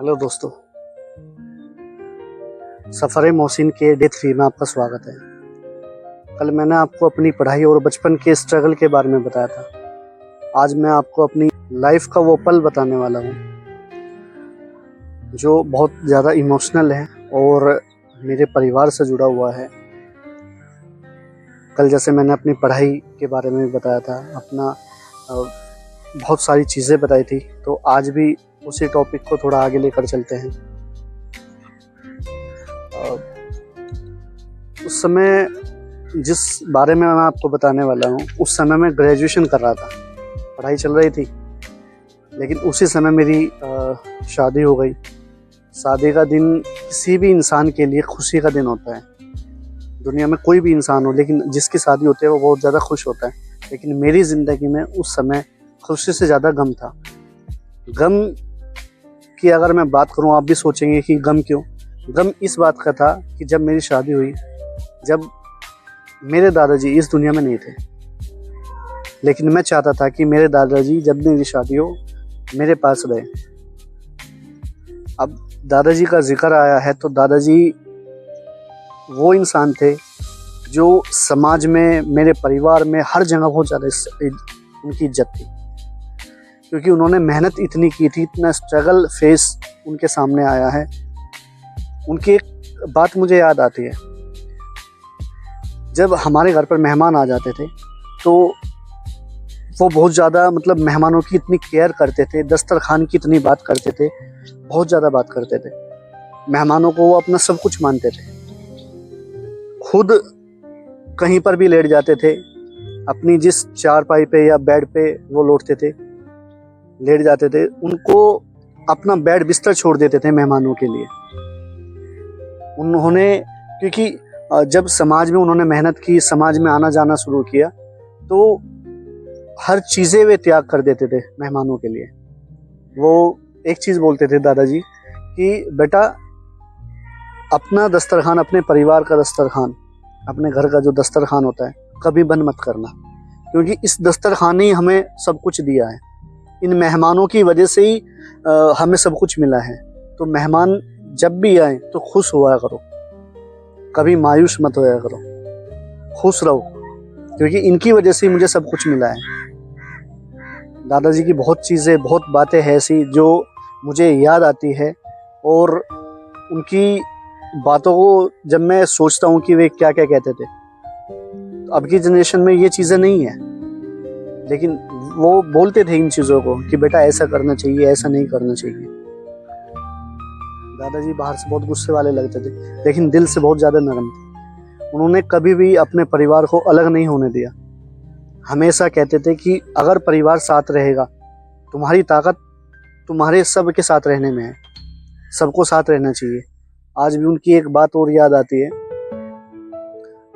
Hello दोस्तों, सफ़र मोहसिन के day 3 में आपका स्वागत है। कल मैंने आपको अपनी पढ़ाई और बचपन के स्ट्रगल के बारे में बताया था। आज मैं आपको अपनी लाइफ का वो पल बताने वाला हूँ जो बहुत ज़्यादा इमोशनल है और मेरे परिवार से जुड़ा हुआ है। कल जैसे मैंने अपनी पढ़ाई के बारे में भी बताया था, अपना बहुत सारी चीज़ें बताई थी, तो आज भी उसी टॉपिक को थोड़ा आगे लेकर चलते हैं। उस समय जिस बारे में मैं आपको बताने वाला हूँ, उस समय मैं ग्रेजुएशन कर रहा था, पढ़ाई चल रही थी, लेकिन उसी समय मेरी शादी हो गई। शादी का दिन किसी भी इंसान के लिए खुशी का दिन होता है। दुनिया में कोई भी इंसान हो, लेकिन जिसकी शादी होती है वो बहुत ज़्यादा खुश होता है। लेकिन मेरी ज़िंदगी में उस समय खुशी से ज़्यादा गम था। गम की अगर मैं बात करूं, आप भी सोचेंगे कि गम क्यों। गम इस बात का था कि जब मेरी शादी हुई, जब मेरे दादाजी इस दुनिया में नहीं थे, लेकिन मैं चाहता था कि मेरे दादाजी जब मेरी शादी हो मेरे पास रहे। अब दादाजी का जिक्र आया है तो दादाजी वो इंसान थे जो समाज में, मेरे परिवार में, हर जगह बहुत ज़्यादा उनकी इज्जत थी, क्योंकि उन्होंने मेहनत इतनी की थी, इतना स्ट्रगल फेस उनके सामने आया है। उनकी एक बात मुझे याद आती है, जब हमारे घर पर मेहमान आ जाते थे तो वो बहुत ज़्यादा मेहमानों की इतनी केयर करते थे, दस्तरखान की इतनी बात करते थे, बहुत ज़्यादा बात करते थे। मेहमानों को वो अपना सब कुछ मानते थे। खुद कहीं पर भी लेट जाते थे, अपनी जिस चारपाई पे या बेड पे वो लौटते थे, लेट जाते थे, उनको अपना बेड बिस्तर छोड़ देते थे मेहमानों के लिए। उन्होंने, क्योंकि जब समाज में उन्होंने मेहनत की, समाज में आना जाना शुरू किया, तो हर चीज़ें वे त्याग कर देते थे मेहमानों के लिए। वो एक चीज़ बोलते थे दादाजी कि बेटा, अपना दस्तरखान, अपने परिवार का दस्तरखान, अपने घर का जो दस्तरखान होता है, कभी बंद मत करना, क्योंकि इस दस्तरखान ने हमें सब कुछ दिया है। इन मेहमानों की वजह से ही हमें सब कुछ मिला है। तो मेहमान जब भी आए तो खुश हुआ करो, कभी मायूस मत होया करो, खुश रहो, क्योंकि इनकी वजह से मुझे सब कुछ मिला है। दादाजी की बहुत चीज़ें, बहुत बातें हैं ऐसी जो मुझे याद आती है, और उनकी बातों को जब मैं सोचता हूँ कि वे क्या क्या कहते थे। अब की जनरेशन में ये चीज़ें नहीं है, लेकिन वो बोलते थे इन चीज़ों को कि बेटा ऐसा करना चाहिए, ऐसा नहीं करना चाहिए। दादाजी बाहर से बहुत गुस्से वाले लगते थे, लेकिन दिल से बहुत ज़्यादा नरम थे। उन्होंने कभी भी अपने परिवार को अलग नहीं होने दिया। हमेशा कहते थे कि अगर परिवार साथ रहेगा, तुम्हारी ताकत तुम्हारे सब के साथ रहने में है, सबको साथ रहना चाहिए। आज भी उनकी एक बात और याद आती है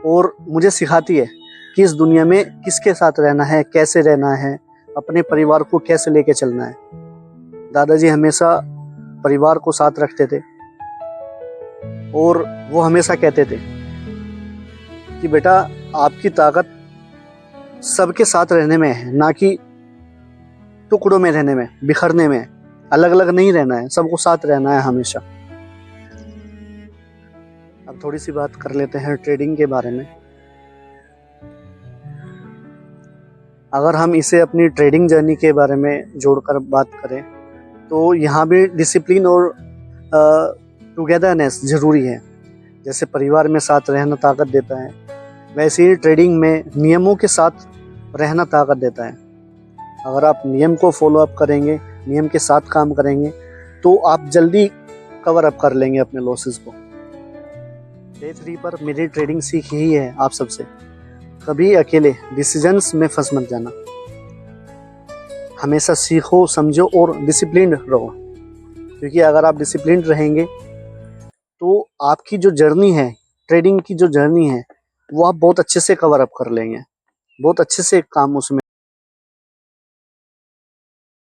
और मुझे सिखाती है कि इस दुनिया में किसके साथ रहना है, कैसे रहना है, अपने परिवार को कैसे लेके चलना है। दादाजी हमेशा परिवार को साथ रखते थे, और वो हमेशा कहते थे कि बेटा, आपकी ताकत सबके साथ रहने में है, ना कि टुकड़ों में रहने में, बिखरने में। अलग अलग नहीं रहना है, सबको साथ रहना है हमेशा। अब थोड़ी सी बात कर लेते हैं ट्रेडिंग के बारे में। अगर हम इसे अपनी ट्रेडिंग जर्नी के बारे में जोड़कर बात करें तो यहाँ भी डिसिप्लिन और टुगेदरनेस ज़रूरी है। जैसे परिवार में साथ रहना ताकत देता है, वैसे ही ट्रेडिंग में नियमों के साथ रहना ताकत देता है। अगर आप नियम को फॉलो अप करेंगे, नियम के साथ काम करेंगे, तो आप जल्दी कवर अप कर लेंगे अपने लॉसेस को। डे 3 पर मेरी ट्रेडिंग सीख यही है आप सबसे, कभी अकेले डिसीजंस में फंस मत जाना। हमेशा सीखो, समझो और डिसिप्लिन्ड रहो, क्योंकि अगर आप डिसिप्लिन्ड रहेंगे तो आपकी जो जर्नी है, ट्रेडिंग की जो जर्नी है, वो आप बहुत अच्छे से कवर अप कर लेंगे, बहुत अच्छे से काम उसमें